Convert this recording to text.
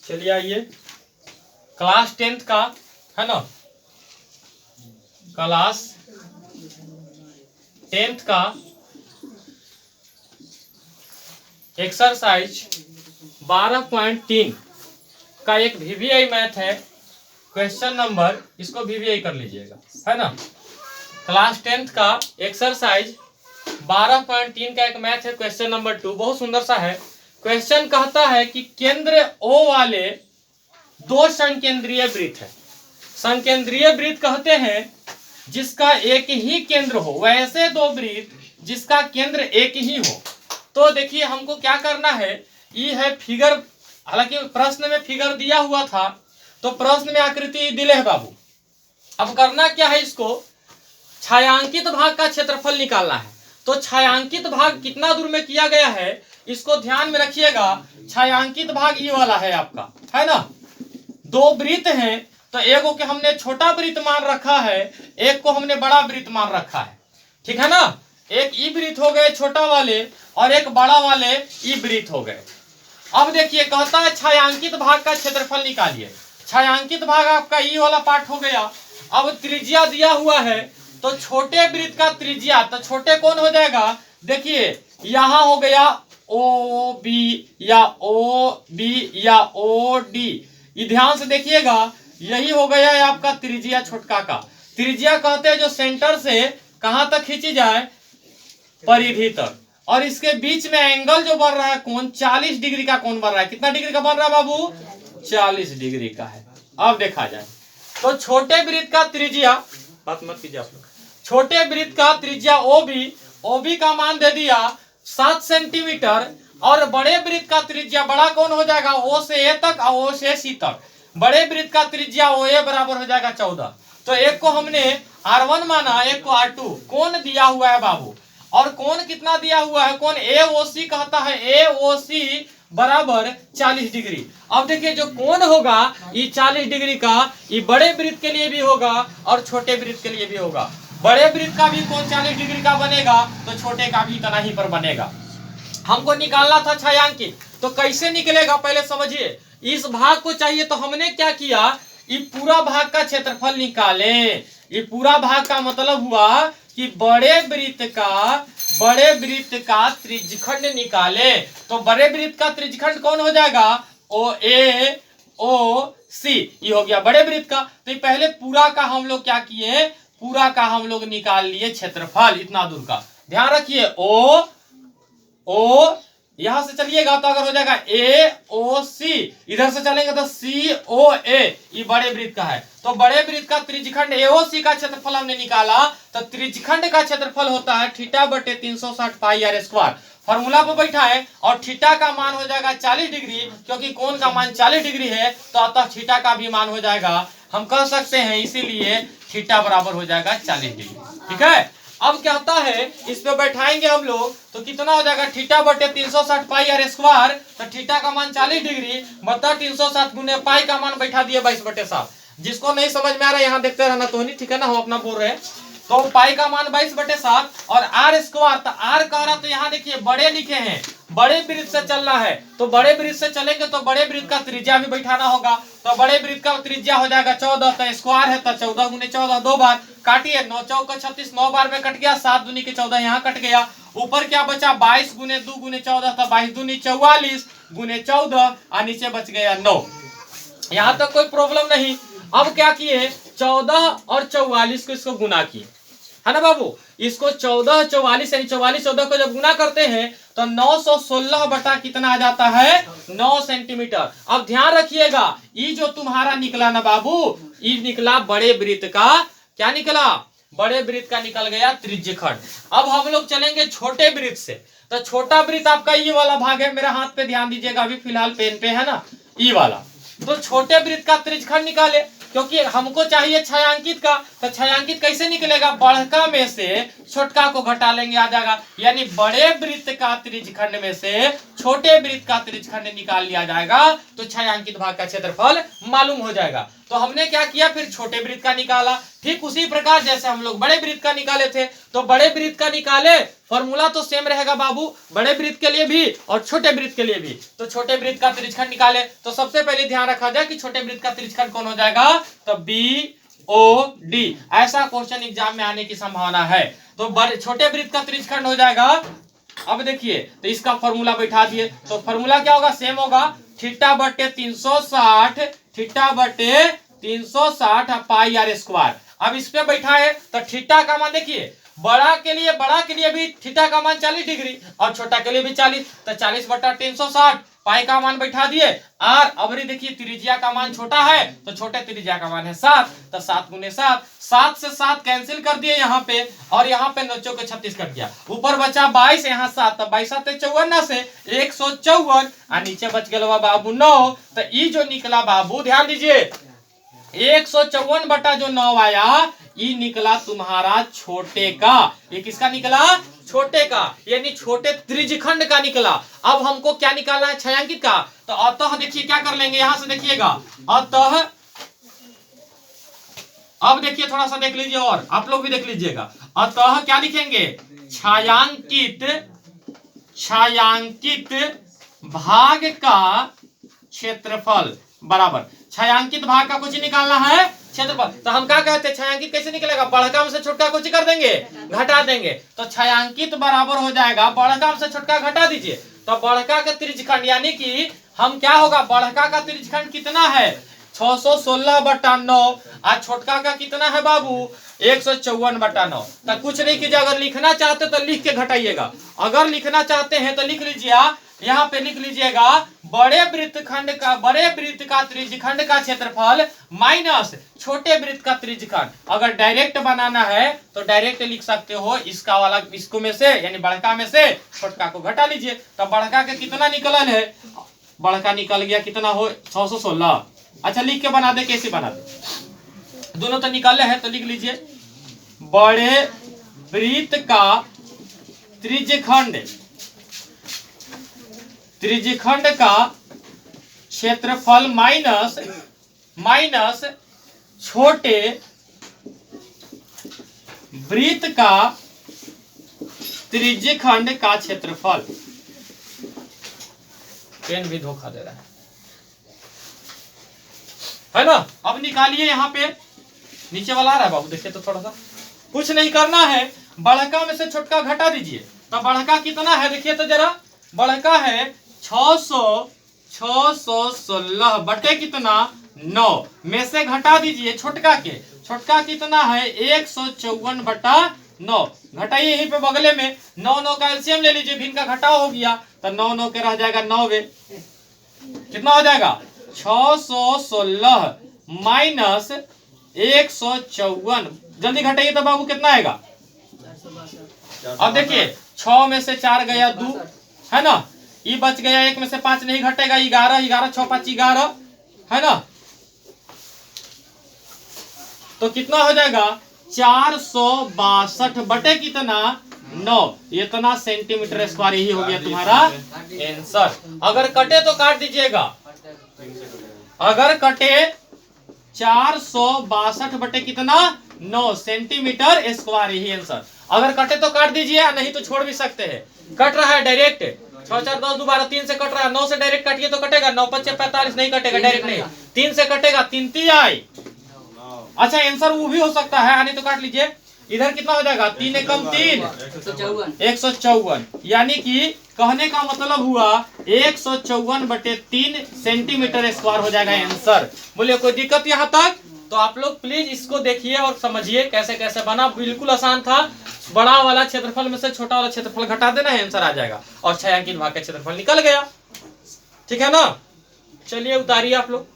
चलिए आइए, class 10th का है ना, क्लास 10th का एक्सरसाइज 12.3 का एक वीवीआई मैथ है, क्वेश्चन नंबर, इसको वीवीआई कर लीजिएगा, है ना। क्लास 10th का एक्सरसाइज 12.3 का एक मैथ है, क्वेश्चन नंबर 2, बहुत सुंदर सा है। क्वेश्चन कहता है कि केंद्र O वाले दो संकेंद्रीय वृत्त है। संकेंद्रीय वृत्त कहते हैं जिसका एक ही केंद्र हो, वैसे दो वृत्त जिसका केंद्र एक ही हो। तो देखिए हमको क्या करना है, ये है फिगर, हालांकि प्रश्न में फिगर दिया हुआ था, तो प्रश्न में आकृति दिले है बाबू। अब करना क्या है, इसको छायांकित भाग का क्षेत्रफल निकालना है। तो छायांकित भाग कितना दूर में किया गया है, इसको ध्यान में रखिएगा। छायांकित भाग ये वाला है आपका, है ना। दो वृत्त हैं, तो एक को हमने छोटा वृत्त मान रखा है, एक को हमने बड़ा वृत्त मान रखा है, ठीक है ना। एक ई वृत्त हो गए छोटा वाले और एक बड़ा वाले ई वृत्त हो गए। अब देखिए कहता है छायांकित भाग का क्षेत्रफल निकालिए। छायांकित भाग आपका ई वाला पार्ट हो गया। अब त्रिज्या दिया हुआ है, तो छोटे वृत्त का त्रिज्या, तो छोटे कौन हो जाएगा, देखिए यहां हो गया ओ बी या ओ बी या ओ डी, ये ध्यान से देखिएगा, यही हो गया है आपका त्रिज्या छोटका का। त्रिज्या कहते हैं जो सेंटर से कहां तक खींची जाए, परिधि तक। और इसके बीच में एंगल जो बन रहा है कोण, 40 डिग्री का कोण बन रहा है। कितना डिग्री का बन रहा है बाबू, 40 डिग्री का है। अब देखा जाए तो छोटे वृत्त का त्रिज्या, बात मत कीजिए आप लोग, छोटे वृत्त का त्रिज्या ओबी का मान दे दिया 7 सेंटीमीटर, और बड़े वृत्त का त्रिज्या बड़ा कौन हो जाएगा, ओ से ए तक और ओ से सी तक। बड़े वृत्त का त्रिज्या ओ ए बराबर हो जाएगा 14। तो एक को हमने R1 माना, एक को R2। कौन दिया हुआ है बाबू, और कौन कितना दिया हुआ है, कौन AOC कहता है, AOC बराबर 40 डिग्री। अब देखिए जो कोण होगा ये 40 डिग्री का, ये बड़े वृत्त के लिए भी होगा और छोटे वृत्त के लिए भी होगा। बड़े वृत्त का भी कोण 40 डिग्री का बनेगा, तो छोटे का भी इतना ही पर बनेगा। हमको निकालना था छायांकित, तो कैसे निकलेगा पहले समझिए। इस भाग को चाहिए, तो हमने क्या किया, ये पूरा भाग का क्षेत्रफल निकाले। ये पूरा भाग का मतलब हुआ कि बड़े वृत्त का त्रिज्यखंड निकाले। तो बड़े वृत्त का त्रिज्यखंड कौन हो जाएगा, ओ ए ओ सी, ये हो गया बड़े वृत्त का। तो पहले पूरा का हम लोग क्या किए, पूरा का हम लोग निकाल लिए क्षेत्रफल इतना दूर का। ध्यान रखिए ओ यहां से चलिएगा तो अगर हो जाएगा AOC, इधर से चलेंगे तो COA, ये बड़े वृत्त का है। तो बड़े वृत्त का त्रिज्यखंड AOC का क्षेत्रफल हमने निकाला, तो त्रिज्यखंड का क्षेत्रफल होता है θ/360 पाई r स्क्वायर। फॉर्मूला पर बैठा है, और थीटा का मान हो जाएगा 40 डिग्री, क्योंकि कोण का मान 40 डिग्री है, तो अतः थीटा का भी मान हो जाएगा, हम कह सकते हैं इसीलिए थीटा बराबर हो जाएगा 40 डिग्री, ठीक है। अब क्या होता है, इस पे बैठाएंगे हम लोग, तो कितना हो जाएगा, θ/360 पाई r स्क्वायर। तो थीटा का मान 40 डिग्री बता 360 गुने पाई का मान बैठा दिए 22/7। जिसको नहीं समझ में आ रहा है यहाँ देखते रहना, तो नहीं, ठीक है ना, हम अपना बोल रहे हैं। तो पाई का मान 22/7 और r स्क्वायर, तो r कह रहा, तो यहाँ देखिए बड़े लिखे हैं, बड़े वृत्त से चलना है, तो बड़े वृत्त से चलेंगे तो बड़े वृत्त का त्रिज्या भी बैठाना होगा। तो बड़े वृत्त का त्रिज्या हो जाएगा 14, तो स्क्वायर है तो 14 गुने 14, 2 बार काटिए, 9 चौका 36, 9 बार में कट गया, 7 दूनी के 14 यहाँ कट गया। ऊपर क्या बचा, 22 गुने 2 गुने 14, तो 22 दूनी 44 गुने 14, और नीचे बच गया 9। यहाँ तक कोई प्रॉब्लम नहीं। अब क्या किए, 14 और 44 को इसको गुना किए, है ना बाबू। इसको 14 44 यानी 44 14 को जब गुना करते हैं तो 916 बटा कितना आ जाता है, 9 सेंटीमीटर। अब ध्यान रखिएगा, ये जो तुम्हारा निकला ना बाबू, ये निकला बड़े वृत्त का, क्या निकला, बड़े वृत्त का निकल गया त्रिज्यखंड। अब हम लोग चलेंगे छोटे वृत्त से। तो छोटा वृत्त आपका ये वाला भाग है, मेरा हाथ पे ध्यान दीजिएगा, अभी फिलहाल पेन पे है ना, ये वाला। तो छोटे वृत्त का त्रिज्यखंड निकाले, क्योंकि हमको चाहिए छायांकित का। तो छायांकित कैसे निकलेगा, बढ़का में से छोटका को घटा लेंगे, आ जाएगा। यानी बड़े वृत्त का त्रिज्यखंड में से छोटे वृत्त का त्रिज्यखंड निकाल लिया जाएगा, तो छायांकित भाग का क्षेत्रफल मालूम हो जाएगा। तो हमने क्या किया, फिर छोटे वृत्त का निकाला। ठीक उसी प्रकार जैसे हम लोग बड़े वृत्त का निकाले थे, तो बड़े वृत्त का निकाले फॉर्मूला तो सेम रहेगा बाबू, बड़े वृत्त के लिए भी और छोटे वृत्त के लिए भी। तो छोटे वृत्त का त्रिज्यखंड निकाले तो सबसे पहले ध्यान रखा जाए कि छोटे वृत्त का त्रिज्यखंड कौन हो जाएगा, तो BOD। ऐसा क्वेश्चन एग्जाम में आने की संभावना है। तो छोटे वृत्त का त्रिज्यखंड हो जाएगा, अब देखिए तो इसका फॉर्मूला बैठा दिए, तो फॉर्मूला क्या होगा, सेम होगा, थीटा बटे 360, थीटा बटे 360 पाई आर स्क्वायर। अब इस पे बैठा है तो थीटा का मान देखिए, बड़ा के लिए भी थीटा का मान 40 डिग्री और छोटा के लिए भी 40, तो 40 बटा 360, पाई का मान बैठा दिए। और अबरी देखिए त्रिज्या का मान छोटा है तो छोटे त्रिज्या का मान है 7, तो 7 गुने 7, 7 से 7 कैंसिल कर दिए यहाँ पे, और यहाँ पे 9 के 36 कट गया, ऊपर बचा 22, यहाँ 7, तो 22 7 54 से 154, और नीचे बच गया बाबू 9। तो ये जो निकला बाबू ध्यान दीजिए, 154 बटा जो 9 आया, ये निकला तुम्हारा छोटे का। ये किसका निकला, छोटे का, यानी छोटे त्रिज्यखंड का निकला। अब हमको क्या निकालना है, छायांकित का। तो अतः देखिए क्या कर लेंगे, यहां से देखिएगा, अतः अब देखिए थोड़ा सा देख लीजिए और आप लोग भी देख लीजिएगा। अतः क्या लिखेंगे, छायांकित भाग का क्षेत्रफल बराबर, छायांकित भाग का कुछ निकालना है क्षेत्रफल। तो हम क्या कहते हैं, छायांकित कैसे निकलेगा, बड़का में से छोटका कुछ कर देंगे, घटा देंगे। तो छायांकित बराबर हो जाएगा, बड़का में से छोटका घटा दीजिए, तो बड़का का त्रिज्यखंड, यानी कि हम क्या होगा, बड़का का त्रिज्यखंड कितना है 616 बटा 9, और छोटका का कितना है बाबू 154 बटा 9। तो कुछ नहीं कीजिए, अगर लिखना चाहते तो लिख के घटाइएगा, अगर लिखना चाहते हैं तो लिख लीजिए, यहाँ पे लिख लीजिएगा बड़े वृत्त का त्रिज्यखंड का क्षेत्रफल माइनस छोटे वृत्त का त्रिज्यखंड। अगर डायरेक्ट बनाना है तो डायरेक्ट लिख सकते हो, इसका वाला इसको में से यानी बड़का में से छोटका को घटा लीजिए। तो बड़का का कितना निकलन है, बड़का निकल गया कितना हो 616। अच्छा लिख के बना दे, कैसे बना दे, दोनों तो निकाले हैं, तो लिख लीजिए बड़े वृत्त का त्रिज्यखंड का क्षेत्रफल माइनस छोटे वृत्त का त्रिज्यखंड का क्षेत्रफल। पेन भी धोखा दे रहा है ना। अब निकालिए, यहाँ पे नीचे वाला आ रहा है बाबू, देखिए तो थोड़ा सा, कुछ नहीं करना है, बड़का में से छोटका घटा दीजिए। तो बड़का कितना है देखिए तो जरा, बड़का है 616 बटे कितना 9, में से घटा दीजिए छोटका के, छोटका कितना है 154 बटा 9, घटाइए यहीं पे बगले में, 9 9 का एलसीएम ले लीजिए, भिन्न का घटाव हो गया, तो 9 9 के रह जाएगा 9, कितना हो जाएगा 616 माइनस 154, जल्दी घटाइए तो बाबू कितना आएगा। अब देखिए 6 में से 4 गया 2 है ना, ये बच गया, 1 में से 5 नहीं घटेगा, 11 11 6 5 11 है ना, तो कितना हो जाएगा 462 बटे कितना 9, इतना सेंटीमीटर स्क्वायर। यही हो गया तुम्हारा आंसर। अगर कटे तो काट दीजिएगा, अगर कटे 462 बटे कितना 9 सेंटीमीटर स्क्वायर, यही आंसर। अगर कटे तो काट दीजिए, नहीं तो छोड़ भी सकते हैं। कट रहा है डायरेक्ट, 6 4 10 2 12 3 से कट रहा है, 9 से डायरेक्ट काटिए तो कटेगा, 9 5 45 नहीं कटेगा, डायरेक्ट नहीं, 3 से कटेगा, 3 3 आई। अच्छा आंसर वो भी हो सकता है, आने तो काट लीजिए। इधर कितना हो जाएगा 3 एकम 3 154, यानी कि कहने का मतलब हुआ 154 बटे 3 सेंटीमीटर स्क्वायर हो जाएगा आंसर। बोलिए कोई दिक्कत यहाँ तक? तो आप लोग प्लीज इसको देखिए और समझिए कैसे कैसे बना, बिल्कुल आसान था। बड़ा वाला क्षेत्रफल में से छोटा वाला क्षेत्रफल घटा देना है, आंसर आ जाएगा, और छायांकित भाग का क्षेत्रफल निकल गया। ठीक है ना, चलिए उतारिए आप लोग।